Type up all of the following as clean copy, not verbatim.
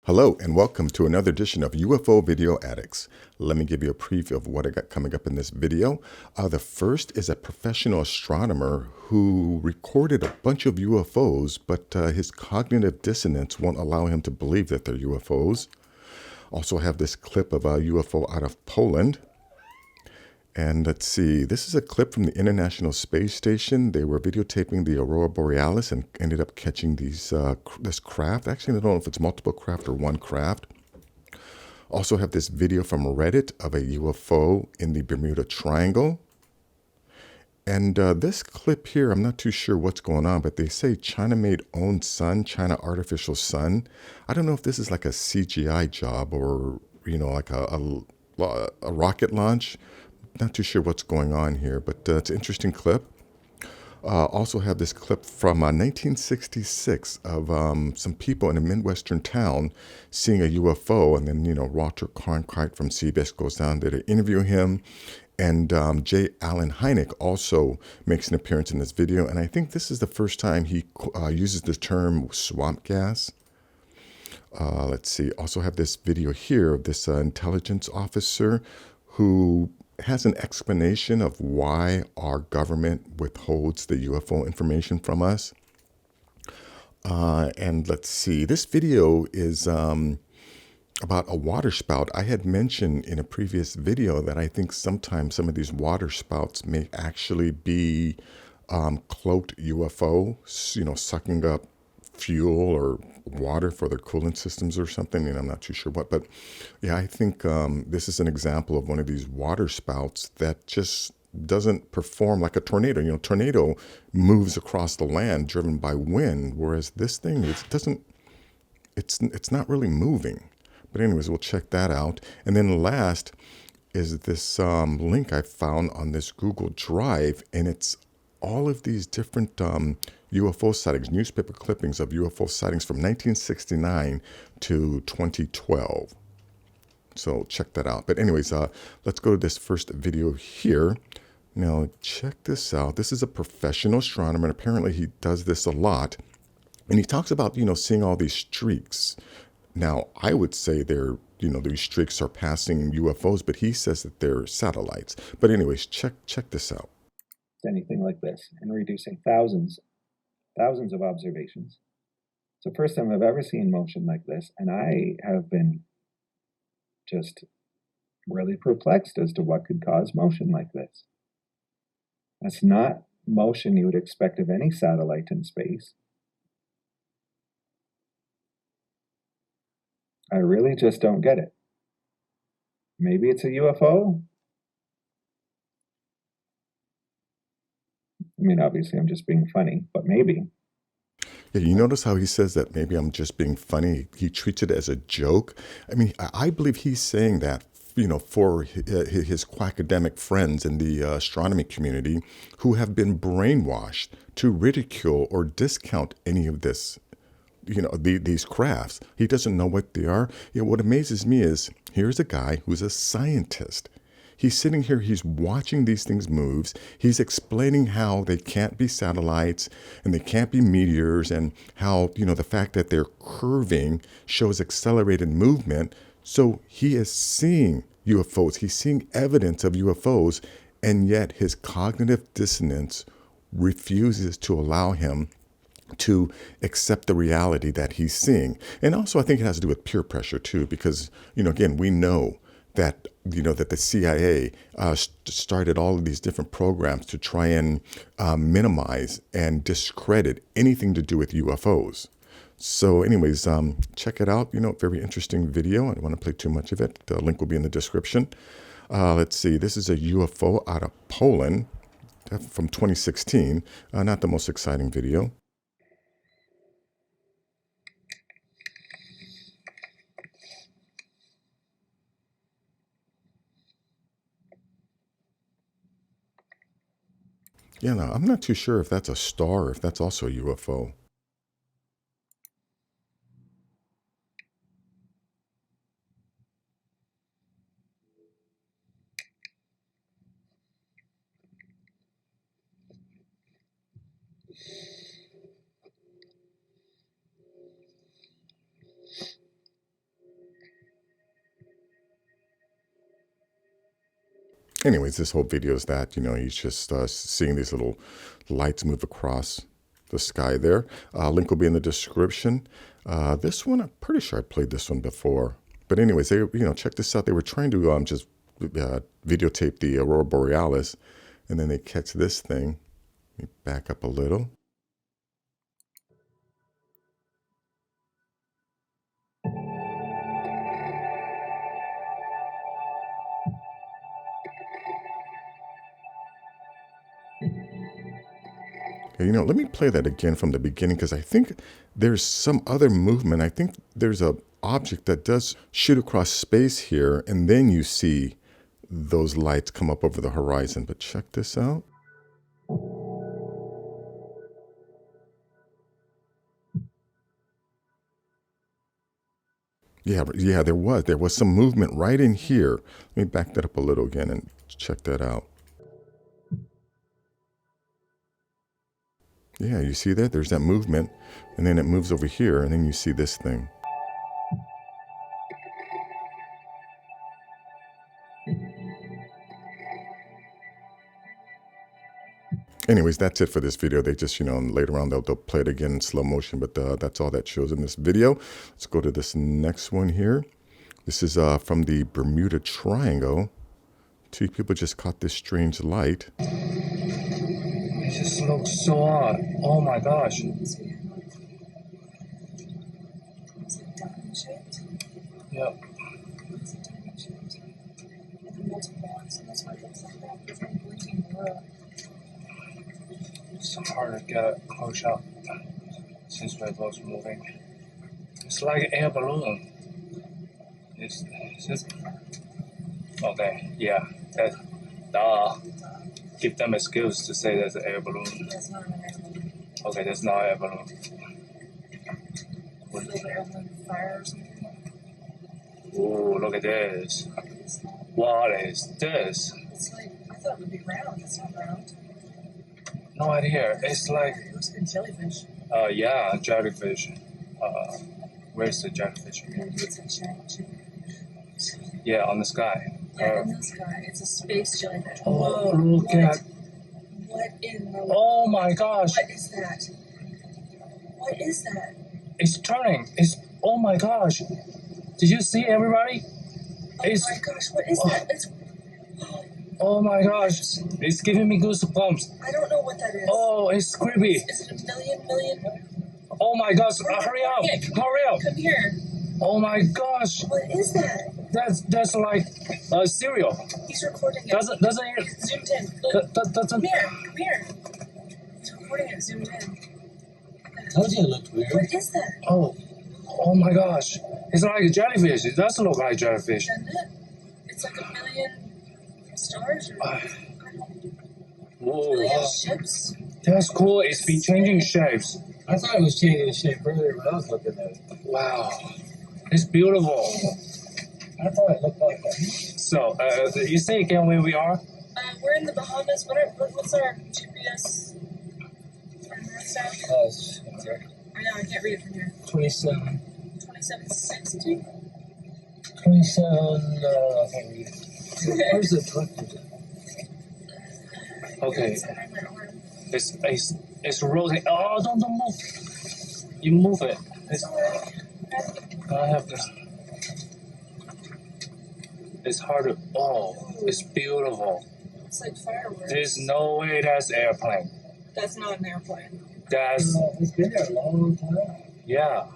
Hello and welcome to another edition of UFO Video Addicts. Let me give you a preview of what I got coming up in this video. The first is a professional astronomer who recorded a bunch of UFOs, but his cognitive dissonance won't allow him to believe that they're UFOs. Also have this clip of a UFO out of Poland. And let's see, this is a clip from the International Space Station. They were videotaping the Aurora Borealis and ended up catching this craft. Actually, I don't know if it's multiple craft or one craft. Also have this video from Reddit of a UFO in the Bermuda Triangle. And this clip here, I'm not too sure what's going on, but they say China-made own sun, China artificial sun. I don't know if this is like a CGI job or, like a rocket launch. Not too sure what's going on here, but it's an interesting clip. Also have this clip from 1966 of some people in a Midwestern town seeing a UFO, and then, Walter Cronkite from CBS goes down there to interview him. And J. Allen Hynek also makes an appearance in this video, and I think this is the first time he uses the term swamp gas. Let's see, also have this video here of this intelligence officer who has an explanation of why our government withholds the UFO information from us. And let's see, this video is about a water spout. I had mentioned in a previous video that I think sometimes some of these water spouts may actually be cloaked UFO, sucking up fuel or water for their coolant systems or something, and I'm not too sure what, but yeah, I think this is an example of one of these water spouts that just doesn't perform like a tornado. Tornado moves across the land driven by wind, whereas this thing, it's not really moving. But anyways, we'll check that out. And then last is this link I found on this Google Drive, and it's all of these different UFO sightings, newspaper clippings of UFO sightings from 1969 to 2012. So check that out. But anyways, let's go to this first video here. Now, check this out. This is a professional astronomer, and apparently he does this a lot. And he talks about, seeing all these streaks. Now, I would say these streaks are passing UFOs, but he says that they're satellites. But anyways, check this out. Anything like this and reducing thousands of observations. It's the first time I've ever seen motion like this, and I have been just really perplexed as to what could cause motion like this. That's not motion you would expect of any satellite in space. I really just don't get it. Maybe it's a UFO? I mean, obviously I'm just being funny, but maybe. Yeah, you notice how he says that maybe I'm just being funny. He treats it as a joke. I mean, I believe he's saying that, for his quackademic friends in the astronomy community who have been brainwashed to ridicule or discount any of this, these crafts. He doesn't know what they are. What amazes me is here's a guy who's a scientist. He's sitting here, he's watching these things move. He's explaining how they can't be satellites and they can't be meteors, and how, the fact that they're curving shows accelerated movement. So he is seeing UFOs. He's seeing evidence of UFOs, and yet his cognitive dissonance refuses to allow him to accept the reality that he's seeing. And also, I think it has to do with peer pressure too, because, again, we know that that the CIA started all of these different programs to try and minimize and discredit anything to do with UFOs. So anyways, check it out. Very interesting video. I don't want to play too much of it. The link will be in the description. Let's see. This is a UFO out of Poland from 2016. Not the most exciting video. Yeah, no, I'm not too sure if that's a star or if that's also a UFO. Anyways, this whole video is that, he's just seeing these little lights move across the sky there. Link will be in the description. This one, I'm pretty sure I played this one before. But anyways, they, check this out. They were trying to just videotape the Aurora Borealis, and then they catch this thing. Let me back up a little. Let me play that again from the beginning, because I think there's some other movement. I think there's a object that does shoot across space here, and then you see those lights come up over the horizon. But check this out. Yeah, there was some movement right in here. Let me back that up a little again and check that out. Yeah, you see that? There's that movement, and then it moves over here, and then you see this thing. Anyways, that's it for this video. They just, later on they'll play it again in slow motion, but that's all that shows in this video. Let's go to this next one here. This is from the Bermuda Triangle. Two people just caught this strange light. It just looks so odd. Oh my gosh. Is it diamond shaped? Yep. It's a diamond shaped. And the multiple ones, and that's why it looks like that. It's like blinking blue. It's hard to get close up since we're both moving. It's like an air balloon. It's just okay. Yeah. Give them excuse to say there's an air balloon. That's not an air balloon. Okay, that's not an air balloon. It's like an air balloon fire or something. Oh, look at this. What is this? It's like, I thought it would be round. It's not round. No idea. It's like, It looks like a jellyfish. yeah, jellyfish. Where's the jellyfish? Maybe it's a giant jellyfish. Yeah, on the sky. Yeah, in the sky. It's a space jellyfish. Oh, Whoa, look at. What in the Oh my gosh. What is that? What is that? It's turning. Oh my gosh. Did you see everybody? Oh my gosh, what is that? It's, Oh my gosh. It's giving me goosebumps. I don't know what that is. Oh, it's creepy. Is it a million? Oh my gosh. Hurry up. Hurry up. Come here. Oh my gosh. What is that? That's like cereal. He's recording it. Doesn't It's zoomed in. Look. doesn't Come here. He's recording it zoomed in. Told you it looked weird. What is that? Oh my gosh. It's like a jellyfish. It doesn't look like jellyfish. Doesn't it? It's like a million stars or Whoa. million ships. That's cool. It's been changing shapes. I thought it was changing shape earlier when I was looking at it. Wow. It's beautiful. I thought it looked like that. So, you say again where we are? We're in the Bahamas. What's our GPS? Our north south? Okay. I know, I can't read it from here. 27. 2760? 27, I can't read it. Where's the director? Okay. It's behind my arm. It's rotating. Oh, don't move. You move it. I have this. It's hard to. Oh, it's beautiful. It's like fireworks. There's no way that's airplane. That's not an airplane. That's It's been there a long time. yeah.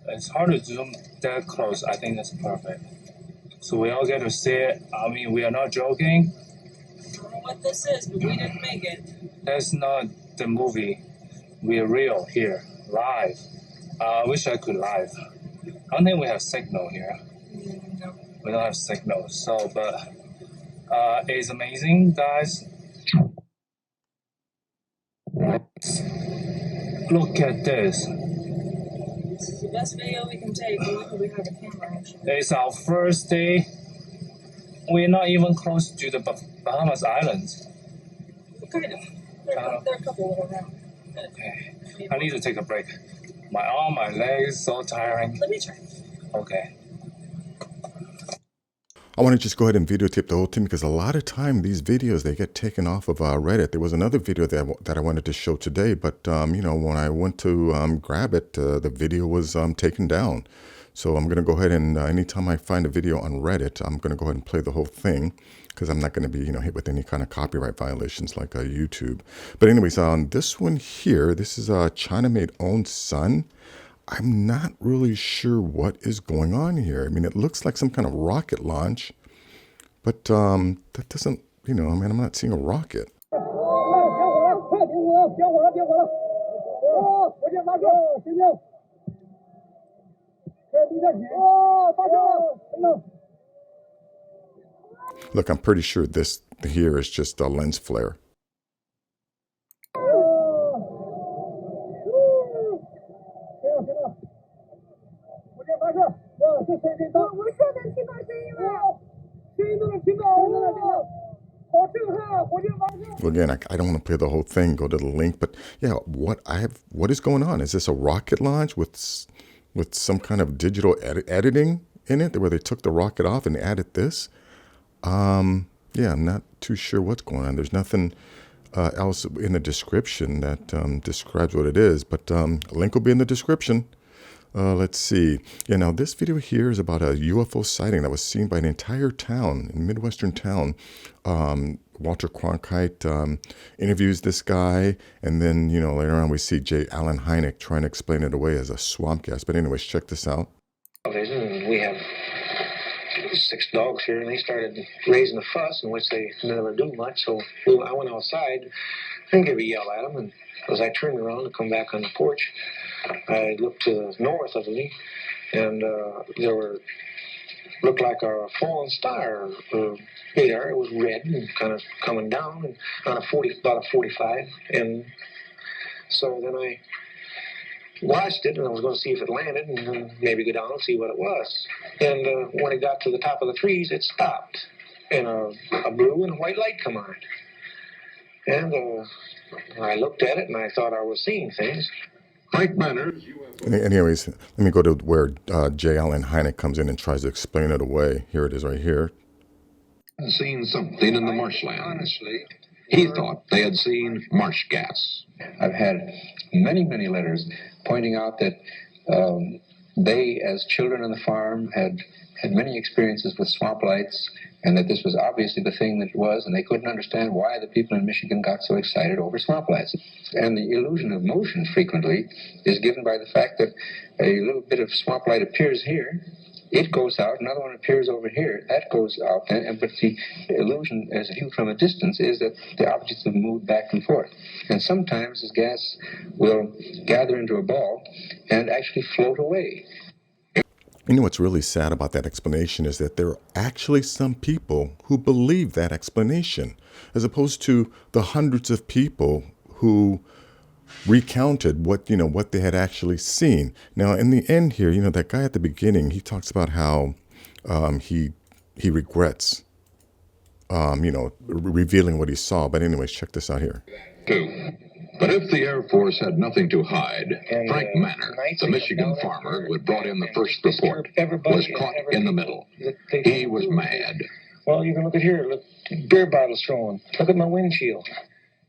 It's hard to zoom that close. I think that's perfect. So we all get to see it. I mean, we are not joking. I don't know what this is, but we didn't make it. That's not the movie. We are real here, live. I wish I could live. I don't think we have signal here. No. We don't have signal. So, but it's amazing, guys. Look at this. This is the best video we can take. We have a camera, actually. It's our first day. We're not even close to the Bahamas Islands. Kind of. There are a couple little around. Okay. I need to take a break. My arm, my legs, so tiring. Let me try. Okay. I want to just go ahead and videotape the whole thing because a lot of time these videos, they get taken off of Reddit. There was another video that I wanted to show today, but you know, when I went to grab it, the video was taken down. So I'm going to go ahead and anytime I find a video on Reddit, I'm going to go ahead and play the whole thing because I'm not going to be, you know, hit with any kind of copyright violations like YouTube. But anyways, on this one here, this is a China-made owned sun. I'm not really sure what is going on here. I mean, it looks like some kind of rocket launch, but that doesn't, you know, I mean, I'm not seeing a rocket. Look, I'm pretty sure this here is just a lens flare. Again, I don't want to play the whole thing, go to the link, but yeah, what is going on? Is this a rocket launch with some kind of digital editing in it where they took the rocket off and added this? Yeah, I'm not too sure what's going on. There's nothing else in the description that describes what it is, but a link will be in the description. Let's see. Yeah, now this video here is about a UFO sighting that was seen by an entire town, a Midwestern town. Walter Cronkite interviews this guy, and then, you know, later on we see J. Allen Hynek trying to explain it away as a swamp gas. But anyways, check this out. We have 6 dogs here, and they started raising a fuss, in which they never do much. So I went outside and gave a yell at them, and as I turned around to come back on the porch, I looked to the north of me, and there looked like a fallen star there. It was red and kind of coming down, and on about a 45. And so then I watched it, and I was going to see if it landed, and then maybe go down and see what it was. And when it got to the top of the trees, it stopped, and a blue and a white light come on. And I looked at it, and I thought I was seeing things. Mike Manners. Anyways, let me go to where J. Allen Hynek comes in and tries to explain it away. Here it is right here. Seen something in the marshland. Honestly, he thought they had seen marsh gas. I've had many letters pointing out that they, as children on the farm, had many experiences with swamp lights, and that this was obviously the thing that it was, and they couldn't understand why the people in Michigan got so excited over swamp lights. And the illusion of motion frequently is given by the fact that a little bit of swamp light appears here, it goes out, another one appears over here, that goes out, but the illusion as viewed from a distance is that the objects have moved back and forth. And sometimes this gas will gather into a ball and actually float away. You know what's really sad about that explanation is that there are actually some people who believe that explanation, as opposed to the hundreds of people who recounted what they had actually seen. Now, in the end here, you know, that guy at the beginning, he talks about how he regrets, revealing what he saw. But anyways, check this out here. But if the Air Force had nothing to hide, Frank Manner, the Michigan farmer who had brought in the first report, was caught in the middle. He was mad. Well, you can look at here. Look, beer bottles thrown. Look at my windshield.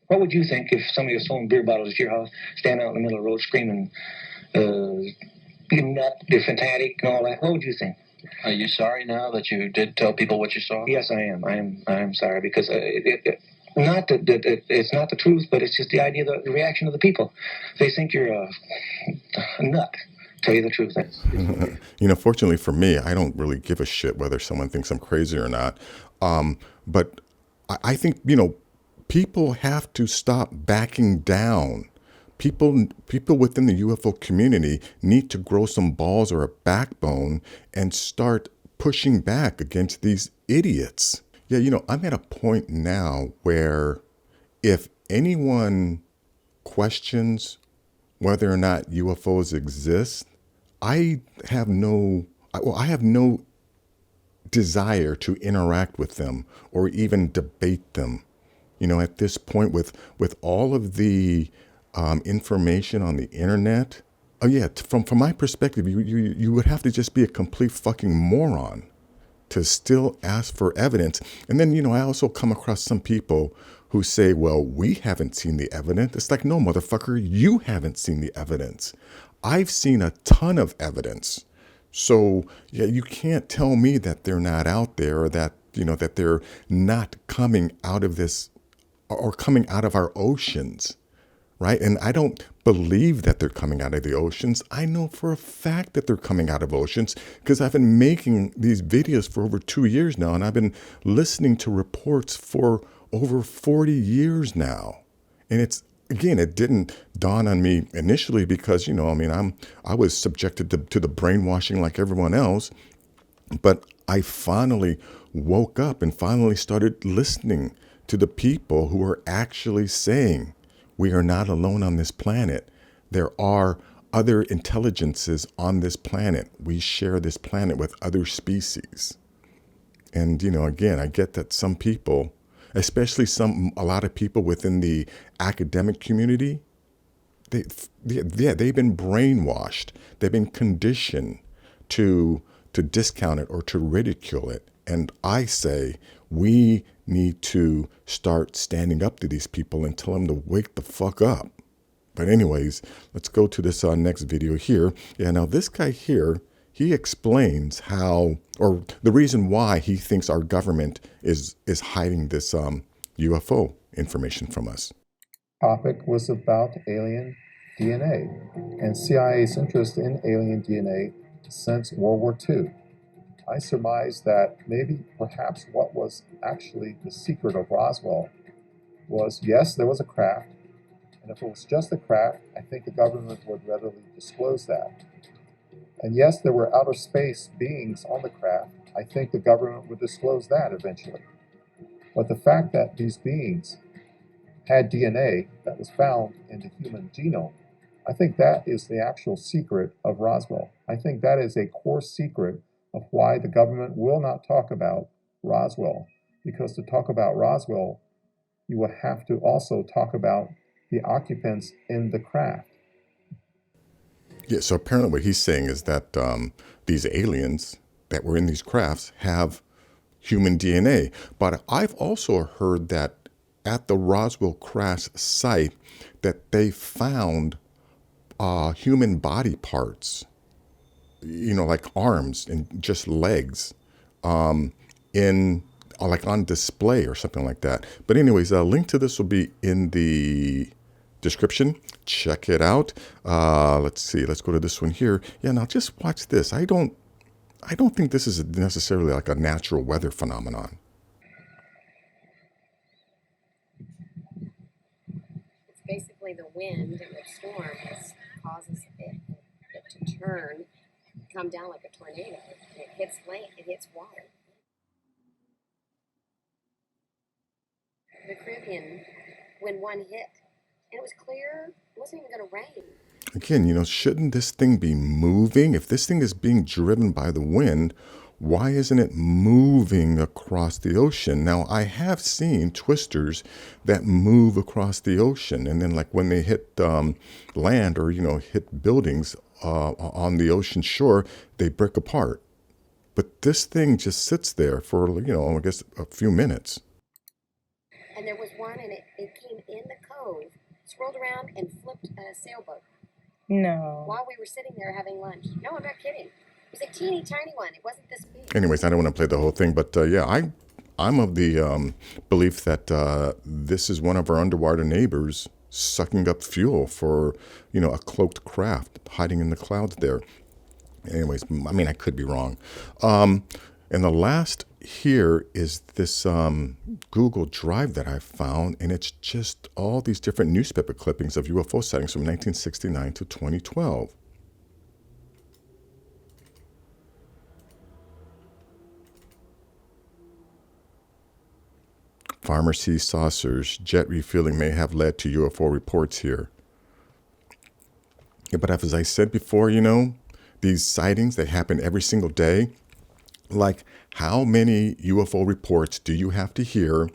What would you think if somebody was throwing beer bottles at your house, standing out in the middle of the road screaming, you nut, you're fantastic, and all that? What would you think? Are you sorry now that you did tell people what you saw? Yes, I am. I am sorry because not that it's not the truth, but it's just the idea, the reaction of the people. They think you're a nut. Tell you the truth. You know, fortunately for me, I don't really give a shit whether someone thinks I'm crazy or not. But I think, you know, people have to stop backing down. People within the UFO community need to grow some balls or a backbone and start pushing back against these idiots. Yeah, you know, I'm at a point now where if anyone questions whether or not UFOs exist, I have no desire to interact with them or even debate them. You know, at this point, with all of the information on the internet, oh yeah, from my perspective, you would have to just be a complete fucking moron to still ask for evidence. And then, I also come across some people who say, well, we haven't seen the evidence. It's like, no, motherfucker, you haven't seen the evidence. I've seen a ton of evidence. So, yeah, you can't tell me that they're not out there, or that, that they're not coming out of this or coming out of our oceans, right? And I don't believe that they're coming out of the oceans. I know for a fact that they're coming out of oceans because I've been making these videos for over 2 years now, and I've been listening to reports for over 40 years now. And it didn't dawn on me initially because, I was subjected to the brainwashing like everyone else. But I finally woke up and finally started listening to the people who are actually saying we are not alone on this planet. There are other intelligences on this planet. We share this planet with other species. And, again, I get that some people, especially a lot of people within the academic community, they've been brainwashed. They've been conditioned to discount it or to ridicule it. And I say we need to start standing up to these people and tell them to wake the fuck up. But anyways, let's go to this next video here. Yeah, now this guy here, he explains how, or the reason why he thinks our government is hiding this UFO information from us. Topic was about alien DNA and CIA's interest in alien DNA since World War II. I surmise that perhaps what was actually the secret of Roswell was, yes, there was a craft, and if it was just a craft, I think the government would readily disclose that. And yes, there were outer space beings on the craft. I think the government would disclose that eventually. But the fact that these beings had DNA that was found in the human genome, I think that is the actual secret of Roswell. I think that is a core secret of why the government will not talk about Roswell. Because to talk about Roswell, you would have to also talk about the occupants in the craft. Yeah, so apparently what he's saying is that these aliens that were in these crafts have human DNA. But I've also heard that at the Roswell crash site that they found human body parts, like arms and just legs, in like on display or something like that. But anyways, a link to this will be in the description. Check it out. Let's see. Let's go to this one here. Yeah, now just watch this. I don't think this is necessarily like a natural weather phenomenon. It's basically the wind and the storm that causes it to turn, come down like a tornado. It hits land, it hits water. The Caribbean, when one hit, and it was clear, it wasn't even going to rain. Again, shouldn't this thing be moving? If this thing is being driven by the wind, why isn't it moving across the ocean? Now, I have seen twisters that move across the ocean, and then like when they hit land or, hit buildings on the ocean shore, they break apart. But this thing just sits there for, I guess a few minutes. And there was one, and it came in the cove, swirled around, and flipped a sailboat. No. While we were sitting there having lunch. No, I'm not kidding. It was a teeny tiny one. It wasn't this big. Anyways, I don't want to play the whole thing, but yeah, I'm of the belief that this is one of our underwater neighbors sucking up fuel for, a cloaked craft hiding in the clouds there. Anyways, I could be wrong. And the last here is this Google Drive that I found, and it's just all these different newspaper clippings of UFO sightings from 1969 to 2012. Farmer sees saucers. Jet refueling may have led to UFO reports here. Yeah, but as I said before, these sightings, they happen every single day. Like, how many UFO reports do you have to hear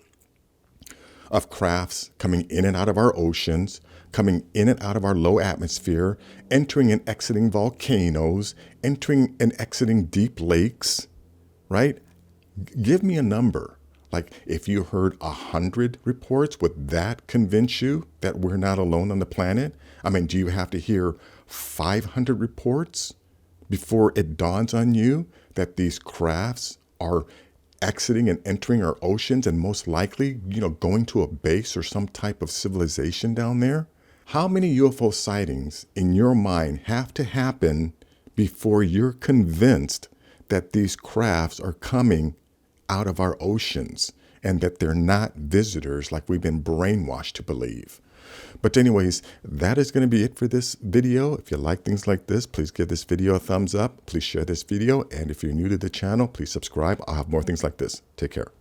of crafts coming in and out of our oceans, coming in and out of our low atmosphere, entering and exiting volcanoes, entering and exiting deep lakes, right? Give me a number. Like, if you heard 100 reports, would that convince you that we're not alone on the planet? I mean, do you have to hear 500 reports before it dawns on you that these crafts are exiting and entering our oceans and most likely, going to a base or some type of civilization down there? How many UFO sightings in your mind have to happen before you're convinced that these crafts are coming out of our oceans and that they're not visitors like we've been brainwashed to believe? But anyways, that is going to be it for this video. If you like things like this, please give this video a thumbs up. Please share this video. And if you're new to the channel, please subscribe. I'll have more things like this. Take care.